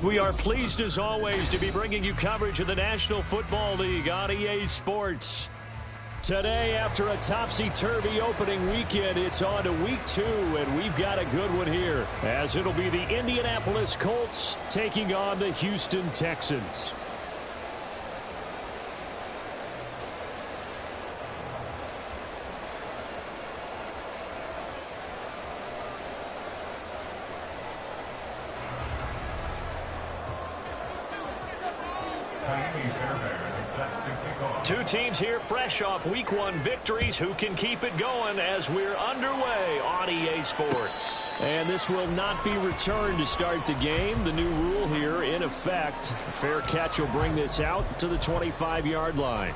We are pleased as always to be bringing you coverage of the National Football League on EA Sports. Today, after a topsy-turvy opening weekend, it's on to week 2, and we've got a good one here, as it'll be the Indianapolis Colts taking on the Houston Texans. Two teams here fresh off week 1 victories. Who can keep it going as we're underway on EA Sports? And this will not be returned to start the game. The new rule here in effect. A fair catch will bring this out to the 25-yard line.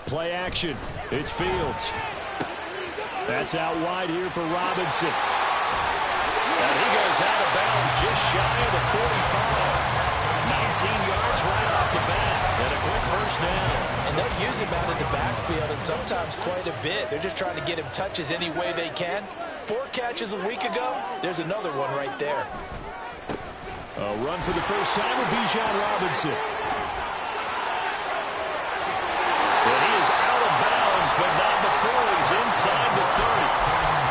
Play action. It's Fields. That's out wide here for Robinson. And he goes out of bounds just shy of the 45. 19 yards right off the bat. And a quick first down. And they'll use him out in the backfield, and sometimes quite a bit. They're just trying to get him touches any way they can. 4 catches a week ago. There's another one right there. A run for the first time with Bijan Robinson. But not before he's inside the 30.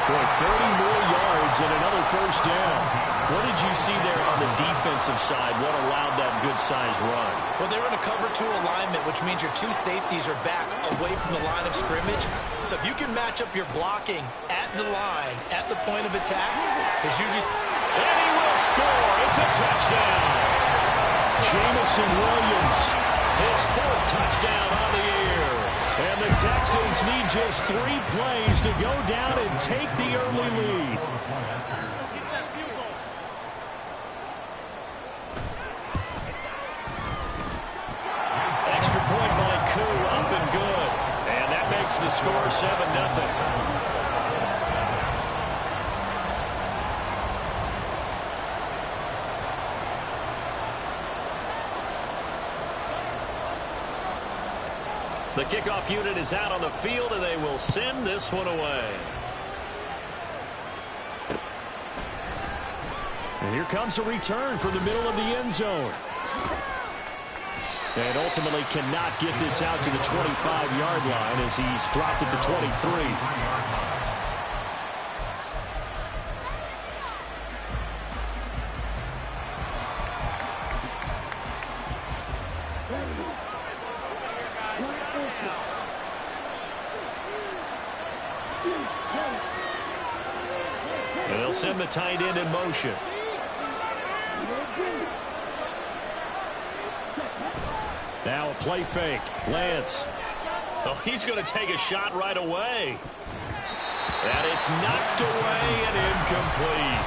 Boy, 30 more yards and another first down. What did you see there on the defensive side? What allowed that good-sized run? Well, they're in a cover 2 alignment, which means your 2 safeties are back away from the line of scrimmage. So if you can match up your blocking at the line, at the point of attack, there's usually... And he will score. It's a touchdown. Jamison Williams, his 4th touchdown on the year. And the Texans need just 3 plays to go down and take the early lead. Extra point by Koo, up and good. And that makes the score 7-0. The kickoff unit is out on the field, and they will send this one away. And here comes a return from the middle of the end zone. And ultimately cannot get this out to the 25-yard line as he's dropped at the 23. They'll send the tight end in motion. Now a play fake. Lance. Oh, he's going to take a shot right away. And it's knocked away and incomplete.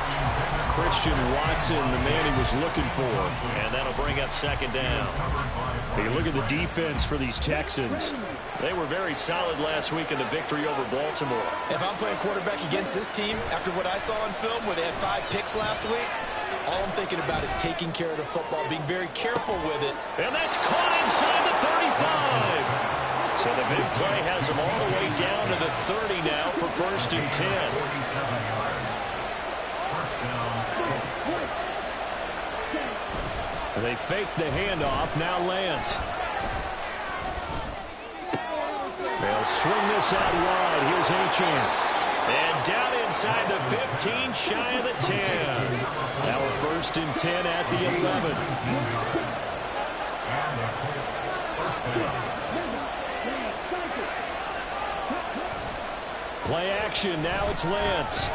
Christian Watson, the man he was looking for. And that'll bring up 2nd down. You look at the defense for these Texans. They were very solid last week in the victory over Baltimore. If I'm playing quarterback against this team, after what I saw on film where they had 5 picks last week, all I'm thinking about is taking care of the football, being very careful with it. And that's caught inside the 35. So the big play has them all the way down to the 30 now for 1st and 10. They fake the handoff. Now Lance. They'll swing this out wide. Here's Achane. And down inside the 15, shy of the 10. Now a 1st and 10 at the 11. Play action. Now it's Lance.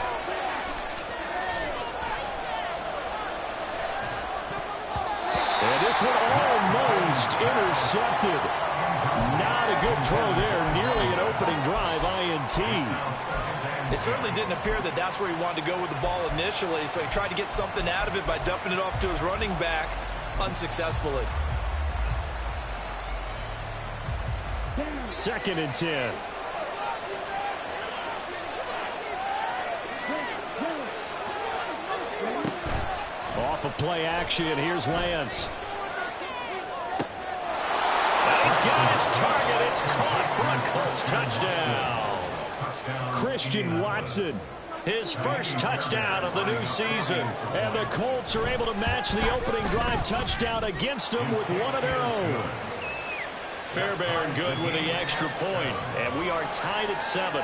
And this one almost intercepted. Not a good throw there. Nearly an opening drive INT. It certainly didn't appear that that's where he wanted to go with the ball initially, so he tried to get something out of it by dumping it off to his running back unsuccessfully. 2nd and 10. play action. Here's Lance. He's got his target. It's caught for a Colts touchdown. Christian Watson, his first touchdown of the new season. And the Colts are able to match the opening drive touchdown against them with one of their own. Fairbairn good with the extra point. And we are tied at 7.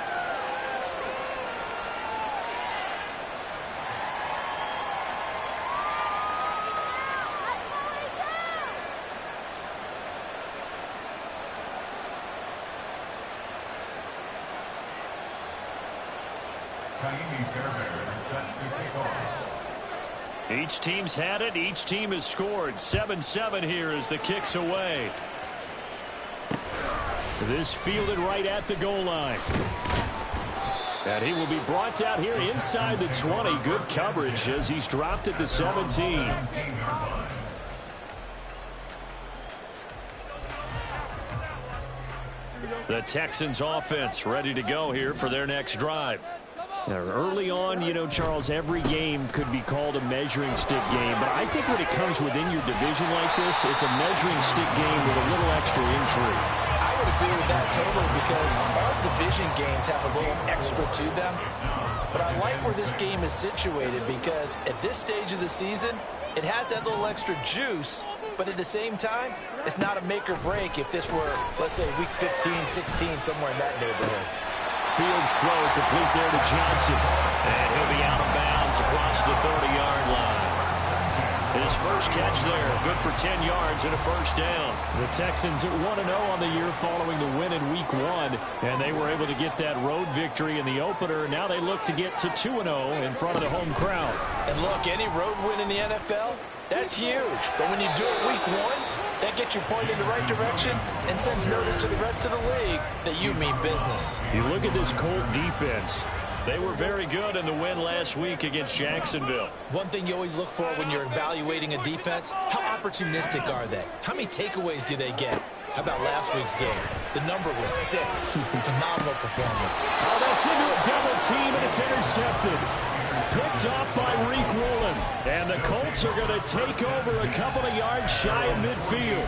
Each team's had it. Each team has scored. 7-7 here as the kick's away. This fielded right at the goal line. And he will be brought out here inside the 20. Good coverage as he's dropped at the 17. The Texans offense ready to go here for their next drive. Now, early on, you know, Charles, every game could be called a measuring stick game. But I think when it comes within your division like this, it's a measuring stick game with a little extra intrigue. I would agree with that totally because all division games have a little extra to them. But I like where this game is situated because at this stage of the season, it has that little extra juice. But at the same time, it's not a make or break if this were, let's say, week 15, 16, somewhere in that neighborhood. Fields throw complete there to Johnson. And he'll be out of bounds across the 30-yard line. His first catch there, good for 10 yards and a first down. The Texans at 1-0 on the year following the win in week 1. And they were able to get that road victory in the opener. Now they look to get to 2-0 in front of the home crowd. And look, any road win in the NFL, that's huge. But when you do it week 1, that gets you pointed in the right direction and sends notice to the rest of the league that you mean business. You look at this Colt defense. They were very good in the win last week against Jacksonville. One thing you always look for when you're evaluating a defense, how opportunistic are they? How many takeaways do they get? How about last week's game? The number was 6. Phenomenal performance. Oh, that's into a double team, and it's intercepted. Picked off by Reek Woolen. And the Colts are going to take over a couple of yards shy of midfield.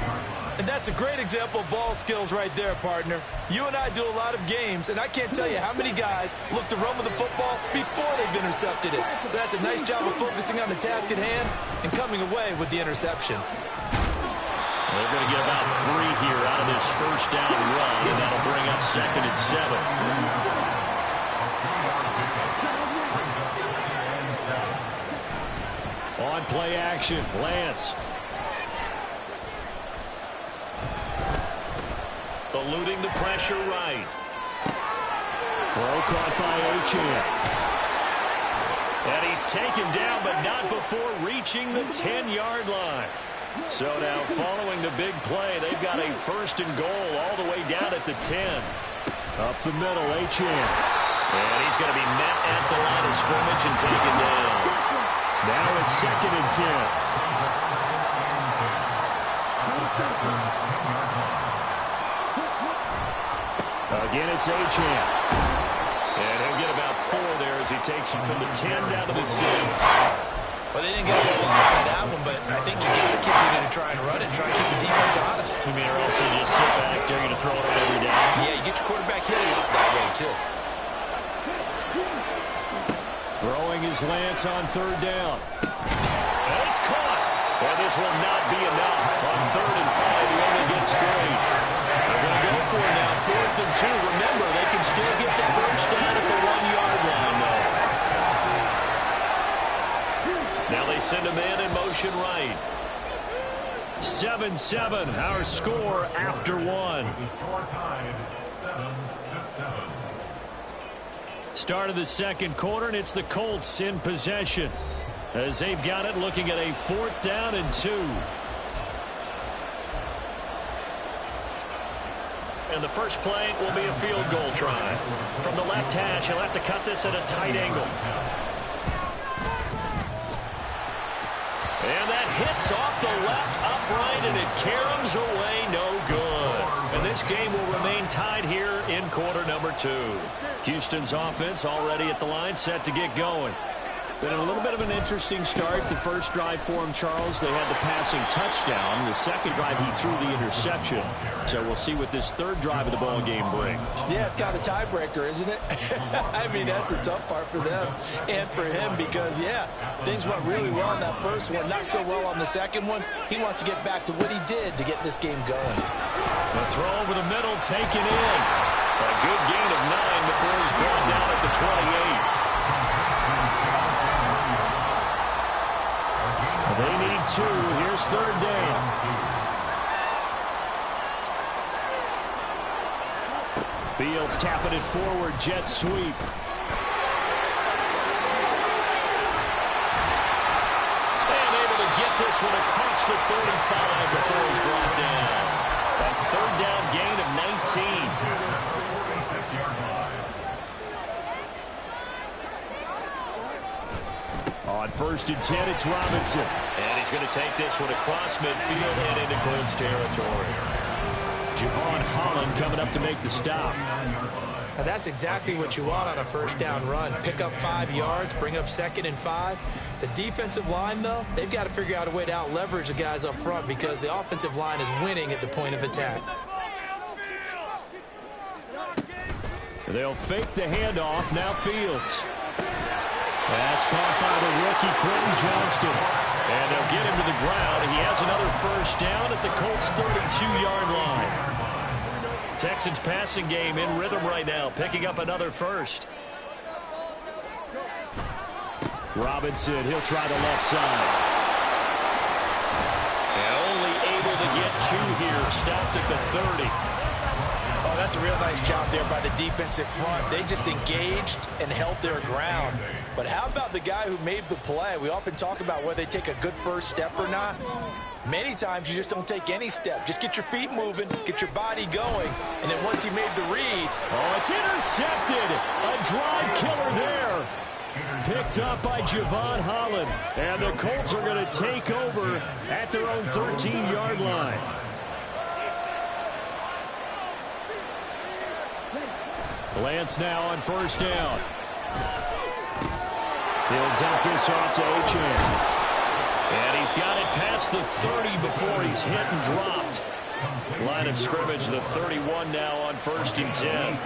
And that's a great example of ball skills right there, partner. You and I do a lot of games, and I can't tell you how many guys look to run with the football before they've intercepted it. So that's a nice job of focusing on the task at hand and coming away with the interception. They're going to get about 3 here out of this first down run, and that'll bring up 2nd and 7. On play action, Lance. Eluding the pressure right. Throw caught by Achane. And he's taken down, but not before reaching the 10-yard line. So now following the big play, they've got a 1st and goal all the way down at the 10. Up the middle, Achane. And he's going to be met at the line of scrimmage and taken down. Now a 2nd and 10. Again, it's Achane. And he'll get about 4 there as he takes it from the 10 down to the 6. Well, they didn't get a whole lot out of that one, but I think you got to continue to try and run it, try and keep the defense honest. You mean, or else you just sit back, dare you to throw it on every down? Yeah, you get your quarterback hit a lot that way, too. Throwing his Lance on 3rd down. And it's caught. And this will not be enough. On 3rd and 5, he only gets 3. They're going to go for it now, 4th and 2. Remember, they can still get the first down at the 1-yard line, though. Now they send a man in motion right. 7-7, our score after 1. The score tied 7-7. Start of the 2nd quarter, and it's the Colts in possession as they've got it, looking at a 4th down and 2. And the first play will be a field goal try. From the left hash, he'll have to cut this at a tight angle. And that hits off the left upright, and it caroms away, no good. And this game will remain tied here in quarter number 2. Houston's offense already at the line, set to get going. Been a little bit of an interesting start. The first drive for him, Charles, they had the passing touchdown. The second drive, he threw the interception. So we'll see what this third drive of the ball game brings. Yeah, it's kind of a tiebreaker, isn't it? I mean, that's the tough part for them and for him because, yeah, things went really well in that first one, not so well on the second one. He wants to get back to what he did to get this game going. The throw over the middle, taken in. A good gain of 9 before he's brought down at the 28. They need 2. Here's third down. Fields tapping it forward. Jet sweep. And able to get this one across the 35 before he's brought down. A third down gain of 19. On 1st and 10, it's Robinson. And he's going to take this one across midfield and into Colts territory. Javon Holland coming up to make the stop. Now that's exactly what you want on a first down run. Pick up 5 yards, bring up 2nd and 5. The defensive line, though, they've got to figure out a way to out-leverage the guys up front because the offensive line is winning at the point of attack. They'll fake the handoff. Now Fields. That's caught by the rookie, Quentin Johnston. And they'll get him to the ground. He has another first down at the Colts' 32-yard line. Texans passing game in rhythm right now, picking up another first. Robinson, he'll try the left side. And only able to get 2 here. Stopped at the 30. Oh, that's a real nice job there by the defensive front. They just engaged and held their ground. But how about the guy who made the play? We often talk about whether they take a good first step or not. Many times you just don't take any step. Just get your feet moving, get your body going, and then once he made the read. Oh, it's intercepted. A drive killer there. Picked up by Javon Holland. And the Colts are going to take over at their own 13-yard line. Lance now on first down. He'll dump this off to Achane. And he's got it past the 30 before he's hit and dropped. Line of scrimmage, the 31 now on 1st and 10.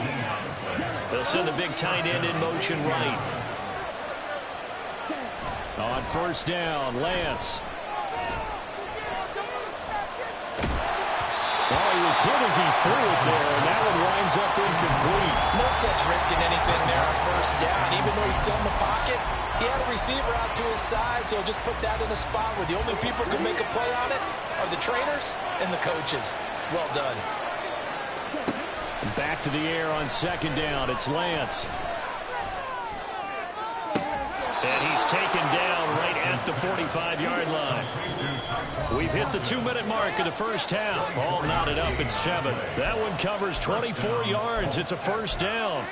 They'll send the big tight end in motion right. On first down, Lance. Oh, he was hit as he threw it there, and that one winds up incomplete. No sense risking anything there on first down. Even though he's still in the pocket, he had a receiver out to his side, so just put that in a spot where the only people who can make a play on it are the trainers and the coaches. Well done. Back to the air on 2nd down. It's Lance. And he's taken down right at the 45-yard line. We've hit the 2-minute mark of the first half. All knotted up at 7. That one covers 24 yards. It's a first down.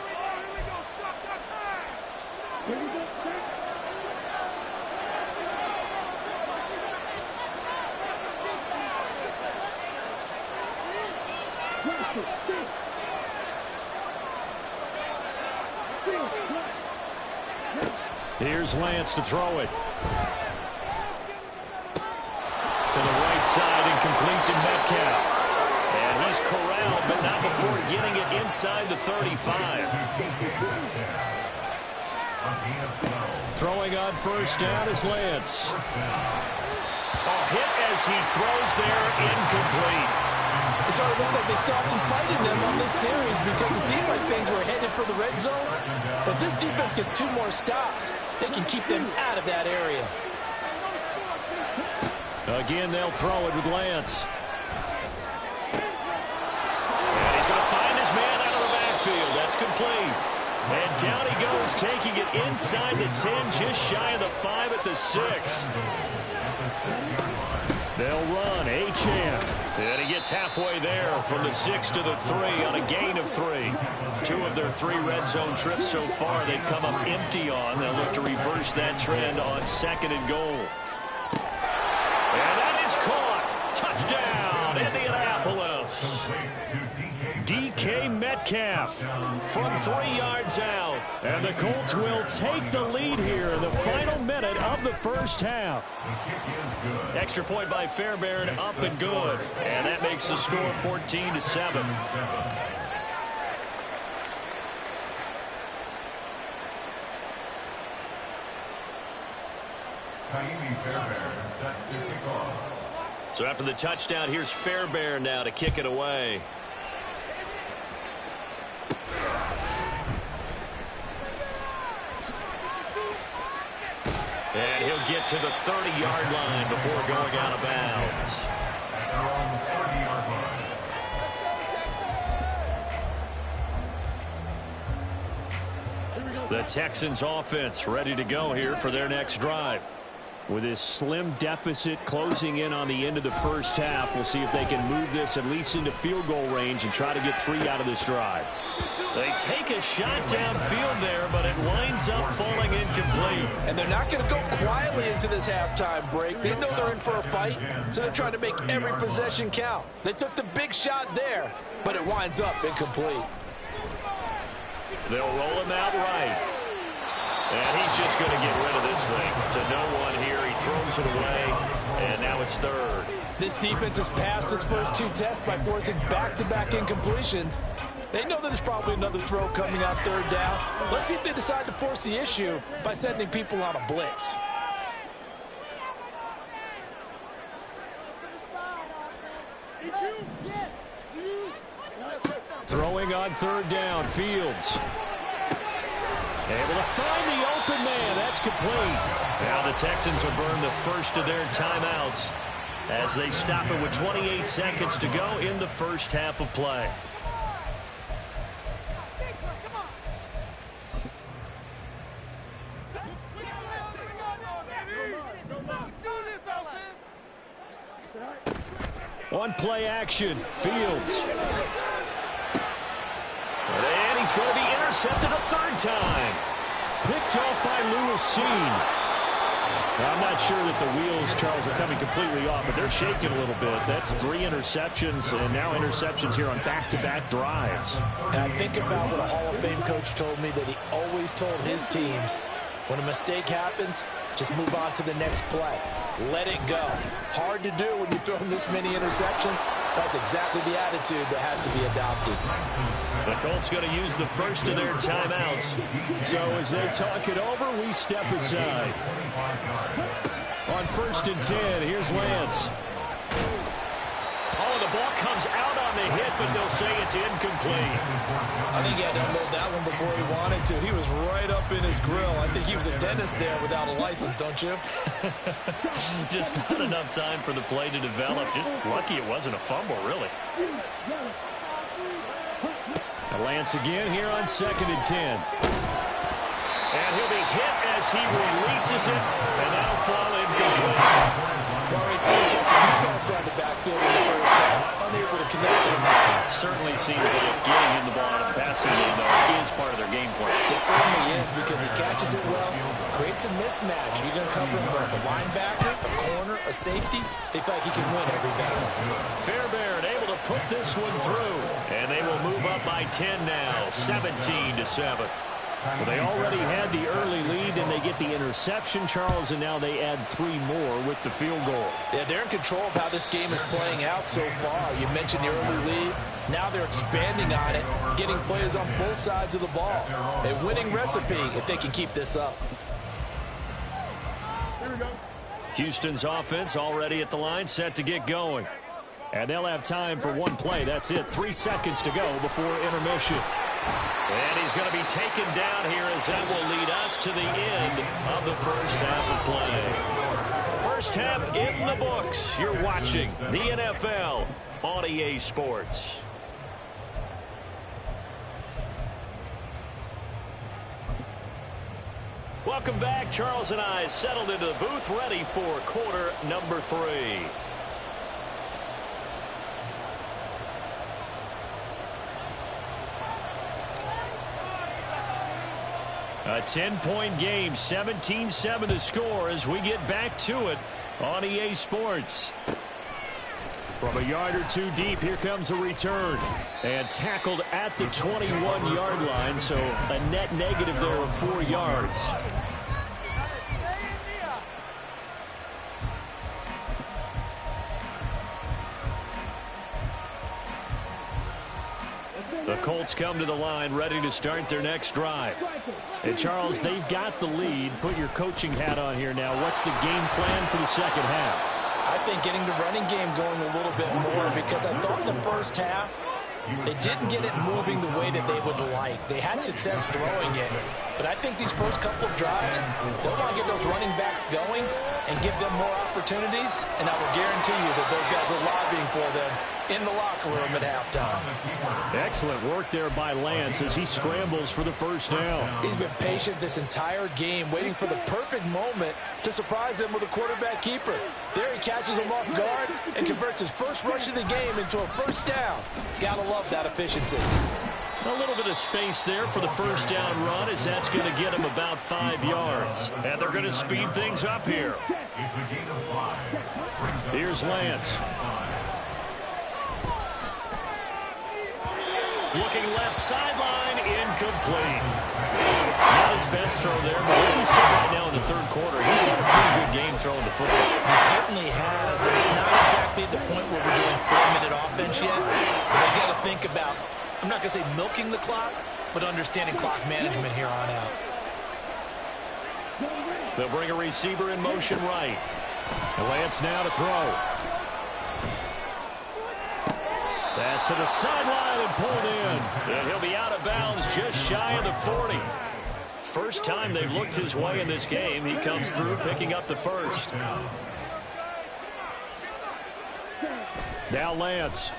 Here's Lance to throw it. To the right side and complete to Metcalf. And he's corralled, but not before getting it inside the 35. Throwing on first down is Lance. A hit as he throws there, incomplete. So it looks like they still have some fight in them on this series because it seemed like things were headed for the red zone. But this defense gets 2 more stops. They can keep them out of that area. Again, they'll throw it with Lance. And he's going to find his man out of the backfield. That's complete. And down he goes, taking it inside the 10, just shy of the 5 at the 6. They'll run, Achane. And he gets halfway there from the 6 to the 3 on a gain of 3. 2 of their 3 red zone trips so far they've come up empty on. They'll look to reverse that trend on 2nd and goal. And that is caught. Touchdown, Indianapolis. DK DK Metcalf from 3 yards out. And the Colts will take the lead here in the final minute of the first half. Extra point by Fairbairn, up and good. And that makes the score 14-7. Set to kick off. So after the touchdown, here's Fairbairn now to kick it away. And he'll get to the 30-yard line before going out of bounds. At their own 30-yard line. The Texans offense ready to go here for their next drive. With this slim deficit closing in on the end of the first half, we'll see if they can move this at least into field goal range and try to get 3 out of this drive. They take a shot downfield there, but it winds up falling incomplete. And they're not going to go quietly into this halftime break. They know they're in for a fight, so they're trying to make every possession count. They took the big shot there, but it winds up incomplete. They'll roll him out right. And he's just going to get rid of this thing to no one here. He throws it away, and now it's third. This defense has passed its first 2 tests by forcing back-to-back incompletions. They know that there's probably another throw coming out third down. Let's see if they decide to force the issue by sending people on a blitz. Throwing on third down, Fields. Able to find the open man. That's complete. Now the Texans will burn the first of their timeouts as they stop it with 28 seconds to go in the first half of play. On play action, Fields. And he's going to be intercepted a third time. Picked off by Lewis Seen. I'm not sure that the wheels, Charles, are coming completely off, but they're shaking a little bit. That's 3 interceptions, and now interceptions here on back-to-back drives. And I think about what a Hall of Fame coach told me, that he always told his teams, when a mistake happens, just move on to the next play. Let it go. Hard to do when you're throwing this many interceptions. That's exactly the attitude that has to be adopted. The Colts going to use the first of their timeouts. So as they talk it over, we step aside. On 1st and 10, here's Lance. Oh, the ball comes out on the hit, but they'll say it's incomplete. I think he had to unload that one before he wanted to. He was right up in his grill. I think he was a dentist there without a license, don't you? Just not enough time for the play to develop. Just lucky it wasn't a fumble, really. Lance again here on 2nd and 10. And he'll be hit as he releases it, and that'll fall incomplete. Well, seen him catch a few passes out of the backfield in the first half, unable to connect on that one. Certainly seems like getting him the ball in the passing game, though, is part of their game plan. It certainly is, because he catches it well, creates a mismatch. You're going to cover him with a linebacker, a corner, a safety. They feel like he can win every battle. Fairbairn able to put this one through, and they will move up by 10 now, 17-7. Well, they already had the early lead, and they get the interception, Charles, and now they add 3 more with the field goal. Yeah, they're in control of how this game is playing out so far. You mentioned the early lead. Now they're expanding on it, getting plays on both sides of the ball. A winning recipe if they can keep this up. Houston's offense already at the line, set to get going. And they'll have time for 1 play. That's it. 3 seconds to go before intermission. And he's going to be taken down here, as that will lead us to the end of the first half of play. First half in the books. You're watching the NFL on EA Sports. Welcome back. Charles and I settled into the booth, ready for quarter number 3. A 10-point game, 17-7 the score as we get back to it on EA Sports. From a yard or two deep, here comes a return. And tackled at the 21-yard line, so a net negative there of 4 yards. The Colts come to the line, ready to start their next drive. And, Charles, they've got the lead. Put your coaching hat on here now. What's the game plan for the second half? I think getting the running game going a little bit more, because I thought in the first half they didn't get it moving the way that they would like. They had success throwing it, but I think these first couple of drives, they'll want to get those running backs going and give them more opportunities, and I will guarantee you that those guys were lobbying for them in the locker room at halftime. Excellent work there by Lance as he scrambles for the first down. He's been patient this entire game, waiting for the perfect moment to surprise them with a quarterback keeper. There he catches him off guard and converts his first rush of the game into a first down. Gotta love that efficiency. A little bit of space there for the first down run, as that's going to get him about 5 yards. And they're going to speed things up here. Here's Lance. Looking left sideline, incomplete. Not his best throw there, but what we see right now in the third quarter, he's got a pretty good game throwing the football. He certainly has, and it's not exactly at the point where we're doing 4-minute offense yet. But they got to think about, I'm not going to say milking the clock, but understanding clock management here on out. They'll bring a receiver in motion right. Lance now to throw. Pass to the sideline and pulled in. And he'll be out of bounds just shy of the 40. First time they've looked his way in this game. He comes through picking up the first. Now Lance.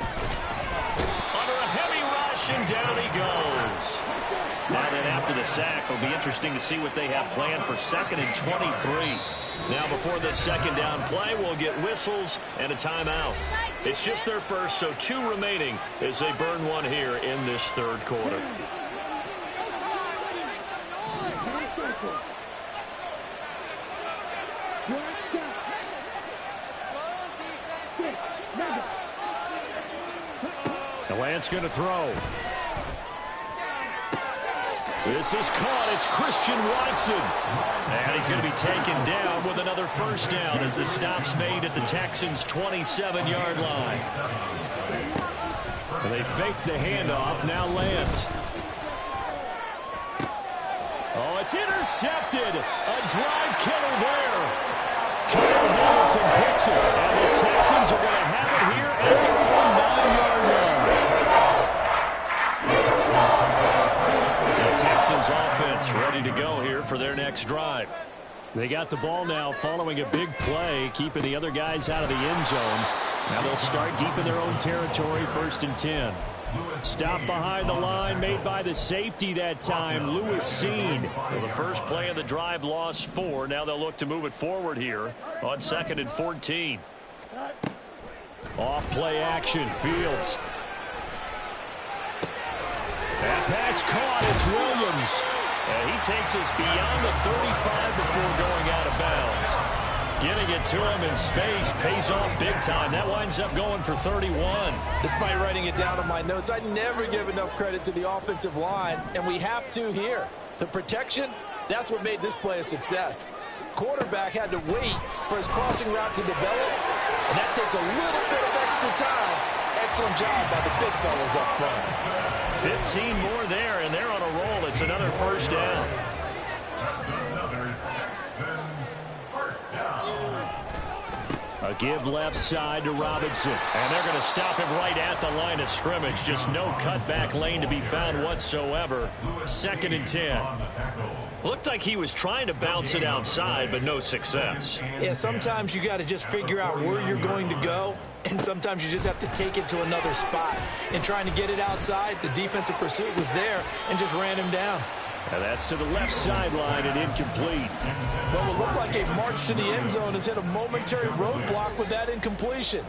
Under a heavy rush, and down he goes. Now then, after the sack, it'll be interesting to see what they have planned for 2nd and 23. Now before this second down play, we'll get whistles and a timeout. It's just their first, so 2 remaining as they burn one here in this third quarter. The Lance going to throw. This is caught. It's Christian Watson. And he's going to be taken down with another first down as the stop's made at the Texans' 27-yard line. And they fake the handoff. Now Lance. Oh, it's intercepted. A drive killer there. Kyle Hamilton picks it. And the Texans are going to have it here at their own 9-yard line. Texans offense ready to go here for their next drive. They got the ball now following a big play, keeping the other guys out of the end zone. Now they'll start deep in their own territory, 1st and 10. Stop behind the line made by the safety that time, Lewis Seen. Well, the first play of the drive lost 4. Now they'll look to move it forward here on 2nd and 14. Off play action, Fields. That pass caught. It's Williams. And he takes us beyond the 35 before going out of bounds. Getting it to him in space pays off big time. That winds up going for 31. Despite writing it down on my notes, I never give enough credit to the offensive line, and we have to here. The protection, that's what made this play a success. Quarterback had to wait for his crossing route to develop, and that takes a little bit of extra time. Excellent job by the big fellas up front. 15 more there, and they're on a roll. It's another first down. Another Texans first down. A give left side to Robinson. And they're going to stop him right at the line of scrimmage. Just no cutback lane to be found whatsoever. 2nd and 10. Looked like he was trying to bounce it outside, but no success. Yeah, sometimes you got to just figure out where you're going to go, and sometimes you just have to take it to another spot. And trying to get it outside, the defensive pursuit was there and just ran him down. And that's to the left sideline and incomplete. Well, it looked like a march to the end zone has hit a momentary roadblock with that incompletion.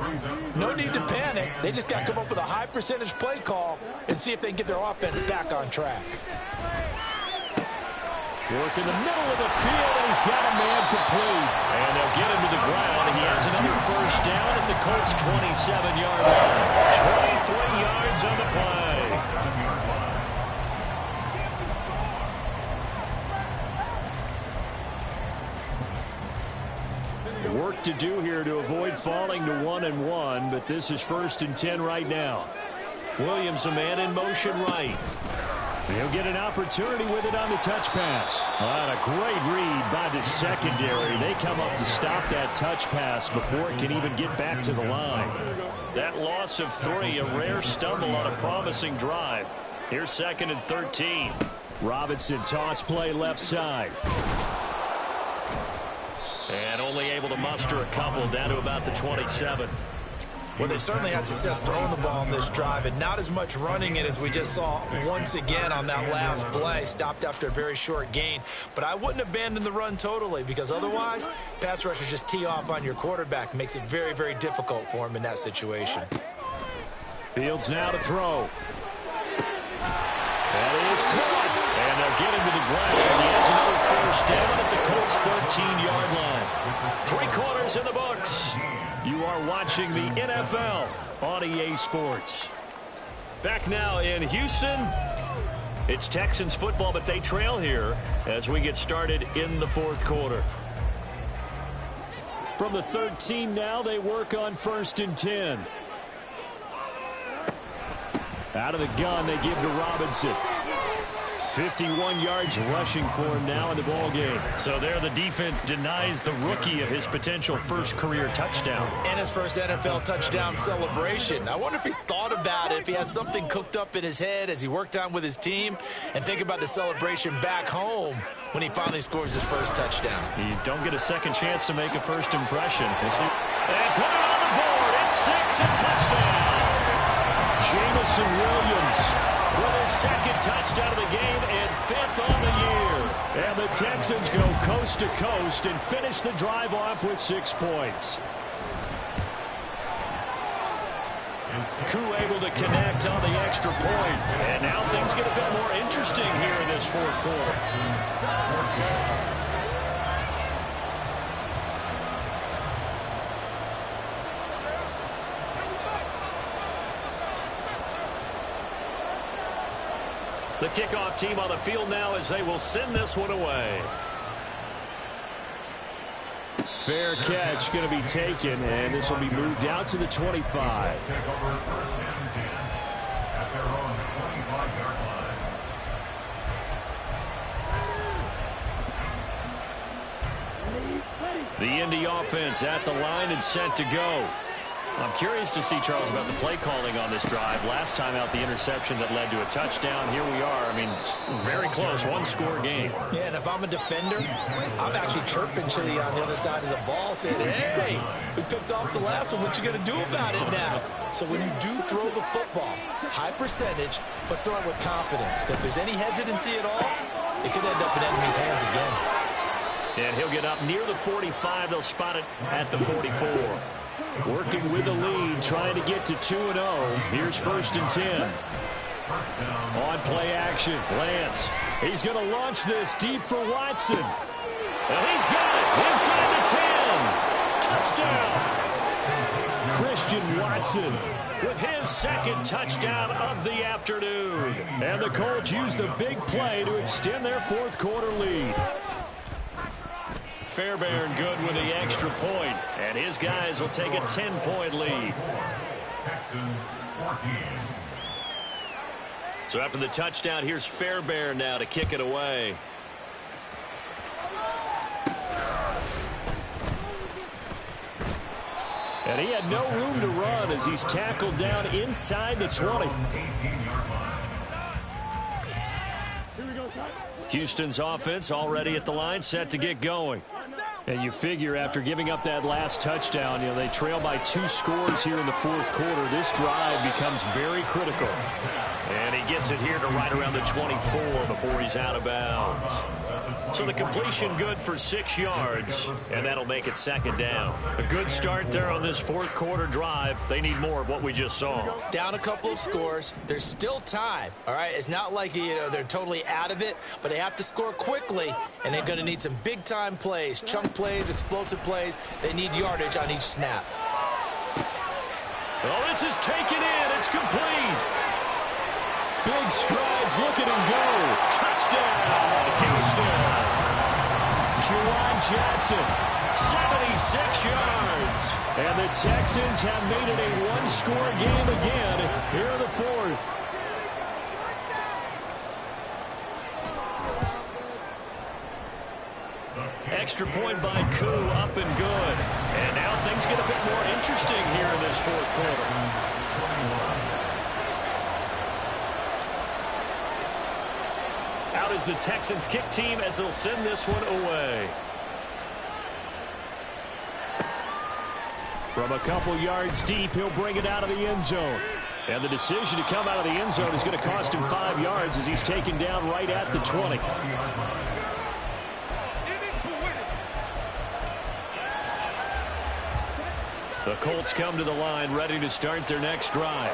No need to panic. They just got to come up with a high percentage play call and see if they can get their offense back on track. Work in the middle of the field, and he's got a man complete. And they'll get him to the ground. He has another first down at the Colts' 27-yard line. 23 yards on the play. Work to do here to avoid falling to 1-1, but this is 1st and 10 right now. Williams, a man in motion right. He'll get an opportunity with it on the touch pass. A great read by the secondary. They come up to stop that touch pass before it can even get back to the line. That loss of 3, a rare stumble on a promising drive. Here's 2nd and 13. Robinson toss play left side. And only able to muster a couple down to about the 27. Well, they certainly had success throwing the ball on this drive, and not as much running it as we just saw once again on that last play. Stopped after a very short gain. But I wouldn't abandon the run totally, because otherwise, pass rushers just tee off on your quarterback. Makes it very, very difficult for him in that situation. Fields now to throw. That is caught. And they'll get him to the ground. He has another first down at the Colts' 13-yard line. 3 quarters in the books. You are watching the NFL on EA Sports. Back now in Houston. It's Texans football, but they trail here as we get started in the 4th quarter. From the 13 now, they work on 1st and 10. Out of the gun, they give to Robinson. 51 yards rushing for him now in the ball game. So there the defense denies the rookie of his potential first career touchdown. And his first NFL touchdown celebration. I wonder if he's thought about it, if he has something cooked up in his head as he worked on with his team, and think about the celebration back home when he finally scores his first touchdown. You don't get a second chance to make a first impression. And put it on the board. It's 6, a touchdown. Jamison Williams with his 2nd touchdown of the game and 5th on the year. And the Texans go coast to coast and finish the drive off with 6 points. Koo able to connect on the extra point. And now things get a bit more interesting here in this 4th quarter. The kickoff team on the field now as they will send this one away. Fair catch going to be taken, and this will be moved out to the 25. The Indy offense at the line and set to go. I'm curious to see, Charles, about the play calling on this drive. Last time out, the interception that led to a touchdown. Here we are. I mean, very close, 1-score game. Yeah, and if I'm a defender, I'm actually chirping Chili on the other side of the ball, saying, hey, we picked off the last one. What you going to do about it now? So when you do throw the football, high percentage, but throw it with confidence. Because if there's any hesitancy at all, it could end up in enemy's hands again. And he'll get up near the 45. They'll spot it at the 44. Working with the lead, trying to get to 2-0. Here's 1st and 10. On play action, Lance. He's going to launch this deep for Watson. And he's got it inside the 10. Touchdown. Christian Watson with his 2nd touchdown of the afternoon. And the Colts use the big play to extend their 4th quarter lead. Fairbairn good with the extra point, and his guys will take a 10-point lead. Texans 14. So after the touchdown, here's Fairbairn now to kick it away. And he had no room to run as he's tackled down inside the 20. Houston's offense already at the line, set to get going. And you figure after giving up that last touchdown, you know, they trail by 2 scores here in the 4th quarter. This drive becomes very critical. And And he gets it here to right around the 24 before he's out of bounds. So the completion good for 6 yards, and that'll make it second down. A good start there on this fourth quarter drive. They need more of what we just saw. Down a couple of scores. There's still time, all right? It's not like, they're totally out of it, but they have to score quickly, and they're going to need some big-time plays, chunk plays, explosive plays. They need yardage on each snap. Oh, this is taken in. It's complete. Big strides, look at him go. Touchdown, Houston. Juwan Johnson, 76 yards. And the Texans have made it a one-score game again here in the fourth. Extra point by Koo, up and good. And now things get a bit more interesting here in this fourth quarter. Out is the Texans kick team as they'll send this one away. From a couple yards deep, he'll bring it out of the end zone. And the decision to come out of the end zone is going to cost him 5 yards as he's taken down right at the 20. The Colts come to the line ready to start their next drive.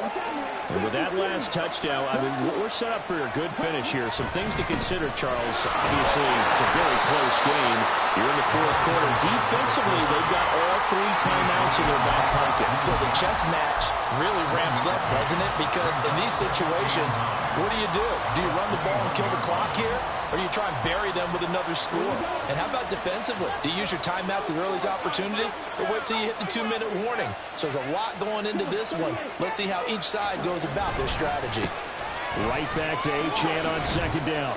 And with that last touchdown, I mean, we're set up for a good finish here. Some things to consider, Charles. Obviously, it's a very close game. You're in the fourth quarter. Defensively, they've got all 3 timeouts in their back pocket. So the chess match really ramps up, doesn't it? Because in these situations, what do? Do you run the ball and kill the clock here? Or do you try and bury them with another score? And how about defensively? Do you use your timeouts as early as opportunity? Or wait till you hit the 2-minute warning? So there's a lot going into this one. Let's see how each side goes about their strategy. Right back to Achane on second down.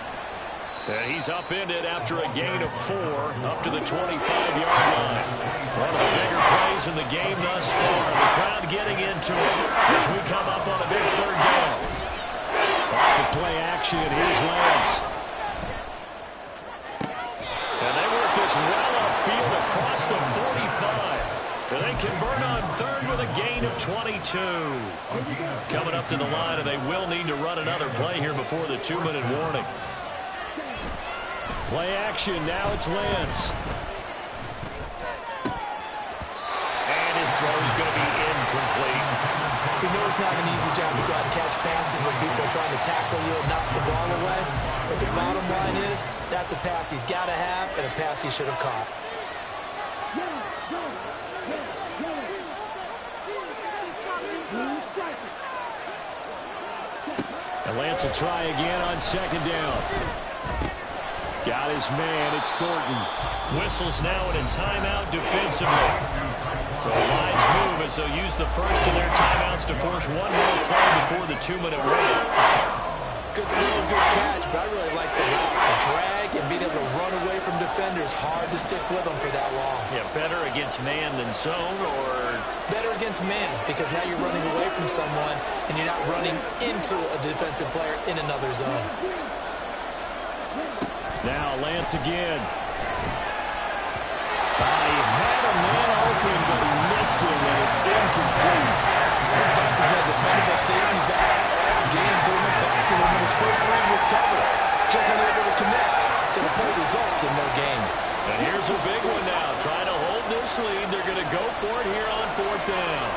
And he's upended after a gain of 4 up to the 25-yard line. One of the bigger plays in the game thus far. The crowd getting into it as we come up on a big third down. Off the play action, here's Lance. And they work this well upfield across the 45. And they convert on third with a gain of 22. Coming up to the line, and they will need to run another play here before the 2-minute warning. Play action, now it's Lance. And his throw is going to be incomplete. You know it's not an easy job to go out and catch passes when people are trying to tackle you and knock the ball away. But the bottom line is, that's a pass he's got to have and a pass he should have caught. And Lance will try again on second down. Got his man, it's Thornton. Whistles now in a timeout defensively. So a wise move as they'll use the first of their timeouts to force one more play before the 2-minute warning. Good throw, good catch, but I really like the drag and being able to run away from defenders. Hard to stick with them for that long. Yeah, better against man than zone, or? Better against man, because now you're running away from someone and you're not running into a defensive player in another zone. Now Lance again. He had a man open, but he missed him, and it's incomplete. This back has been a dependable safety back all games. They went back to him when his first read was covered. Just unable to connect, so the play results in no gain. And here's a big one now. Trying to hold this lead. They're going to go for it here on fourth down.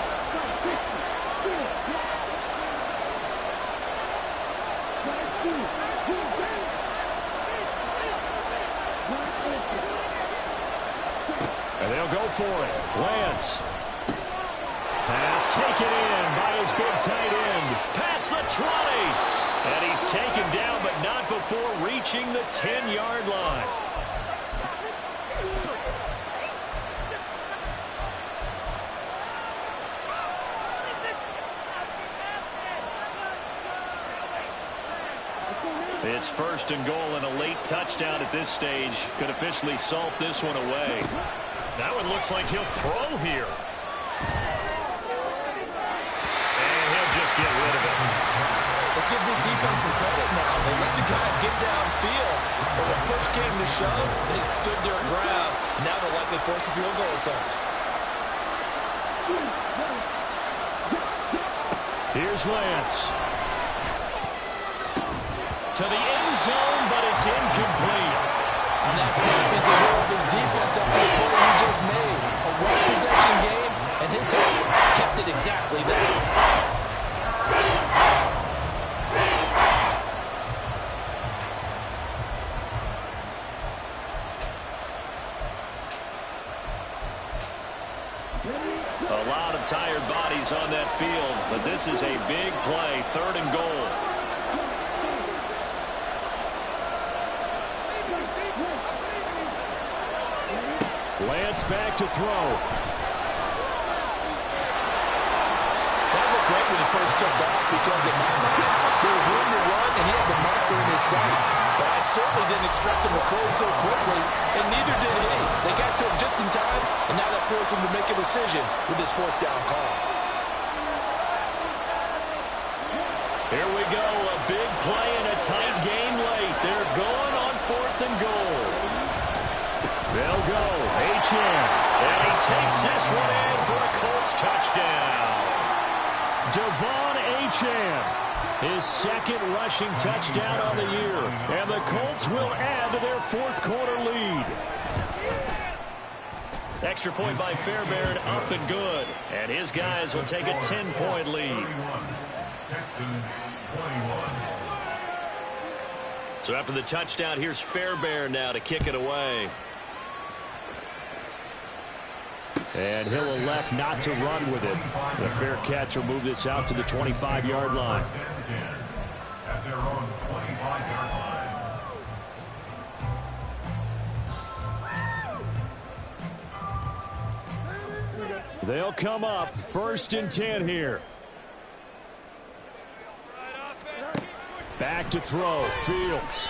And they'll go for it. Lance. Pass taken in by his big tight end. Past the 20. And he's taken down, but not before reaching the 10-yard line. It's first and goal, and a late touchdown at this stage could officially salt this one away. That one looks like he'll throw here. And he'll just get rid of it. Let's give this defense some credit now. They let the guys get downfield, but when push came to shove, they stood their ground. Now they'll likely force a field goal attempt. Here's Lance. to the end zone, but it's incomplete. On that snap, he's aware of his defense after the play he just made. A one-possession game, and his head kept it exactly that. A lot of tired bodies on that field, but this is a big play, 3rd and goal. Lance back to throw. That looked great when he first took off because in my mind, there was room to run and he had the marker in his sight. But I certainly didn't expect him to close so quickly, and neither did he. They got to him just in time, and now that forced him to make a decision with his 4th down call. Here we go, a big play and a tight game late. They're going on 4th and goal. They'll go, Achane, and he takes this one in for a Colts touchdown. Devon Achane, his 2nd rushing touchdown on the year, and the Colts will add to their 4th quarter lead. Extra point by Fairbairn, up and good, and his guys will take a 10-point lead. Texans 21. So after the touchdown, here's Fairbairn now to kick it away. And he'll elect not to run with it. The fair catch will move this out to the 25-yard line. At their own 25-yard line. They'll come up 1st and 10 here. Back to throw, Fields.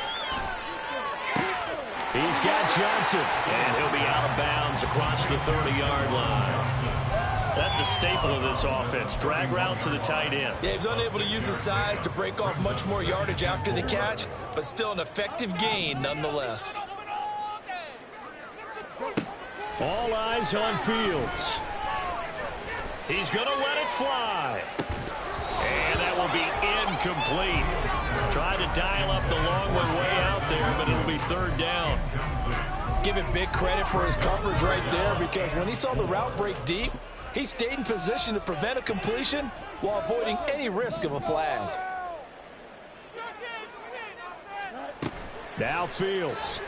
He's got Johnson, and he'll be out of bounds across the 30-yard line. That's a staple of this offense. Drag route to the tight end. Yeah, he's unable to use his size to break off much more yardage after the catch, but still an effective gain nonetheless. All eyes on Fields. He's going to let it fly. And that will be incomplete. Tried to dial up the long one way out there, but it'll be 3rd down. Give him big credit for his coverage right there, because when he saw the route break deep, he stayed in position to prevent a completion while avoiding any risk of a flag. Now Fields.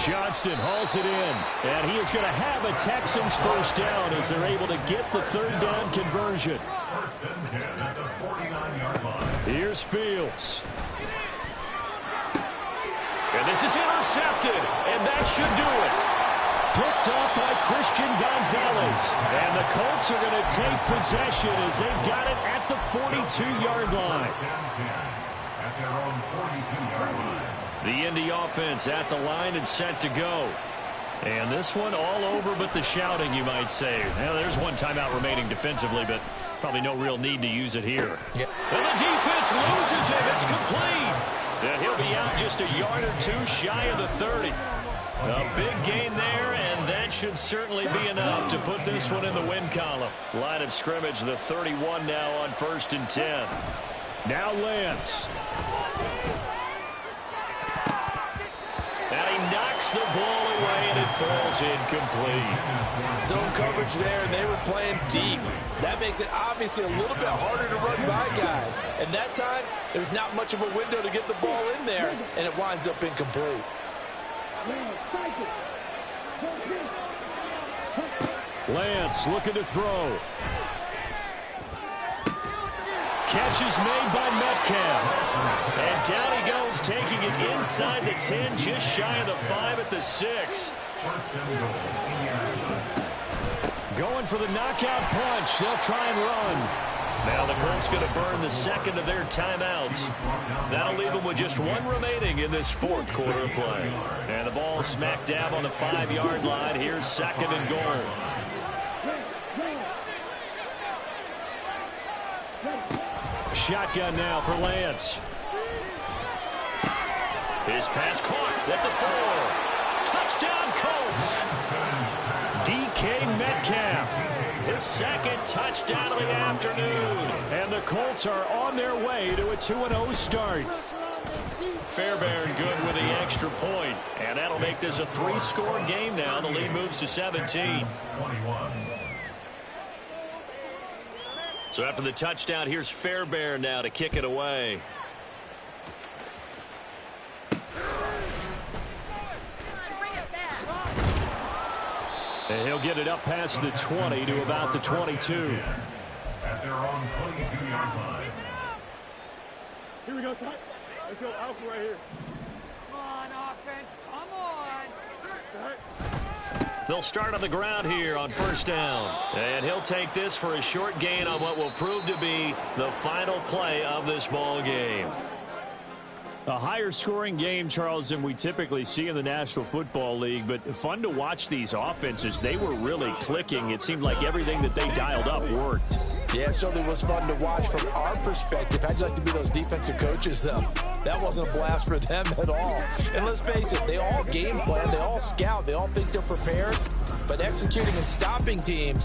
Johnston hauls it in, and he is going to have a Texans 1st down as they're able to get the 3rd down conversion. 1st and 10 at the 49-yard line. Here's Fields. And this is intercepted, and that should do it. Picked up by Christian Gonzalez. And the Colts are going to take possession as they've got it at the 42-yard line. At their own 42-yard line. The Indy offense at the line and set to go. And this one all over but the shouting, you might say. Now, there's one timeout remaining defensively, but probably no real need to use it here. Yep. And the defense loses him. It's complete. And he'll be out just a yard or two shy of the 30. A big gain there, and that should certainly be enough to put this one in the win column. Line of scrimmage, the 31 now on 1st and 10. Now Lance. And he knocks the ball away, and it falls incomplete. Zone coverage there, and they were playing deep. That makes it obviously a little bit harder to run by guys. And that time, there's not much of a window to get the ball in there, and it winds up incomplete. Lance looking to throw. Catch is made by Metcalf. And down he goes, taking it inside the 10, just shy of the 5 at the 6. Going for the knockout punch. They'll try and run. Now the Colts going to burn the 2nd of their timeouts. That'll leave them with just 1 remaining in this 4th quarter of play. And the ball smack dab on the 5-yard line. Here's 2nd and goal. Shotgun now for Lance. His pass caught at the 4. Touchdown Colts. DK Metcalf, his second touchdown of the afternoon. And the Colts are on their way to a 2-0 start. Fairbairn good with the extra point, and that'll make this a 3-score game now. The lead moves to 17. So after the touchdown, here's Fairbairn now to kick it away. And he'll get it up past the 20 to about the 22. At their own 22-yard line. Here we go, son. Let's go alpha right here. Come on, offense. Come on. They'll start on the ground here on first down. And he'll take this for a short gain on what will prove to be the final play of this ball game. A higher scoring game, Charles, than we typically see in the National Football League, but fun to watch these offenses. They were really clicking. It seemed like everything that they dialed up worked. Yeah, it certainly was fun to watch from our perspective. How'd you like to be those defensive coaches, though? That wasn't a blast for them at all. And let's face it, they all game plan, they all scout, they all think they're prepared. But executing and stopping teams,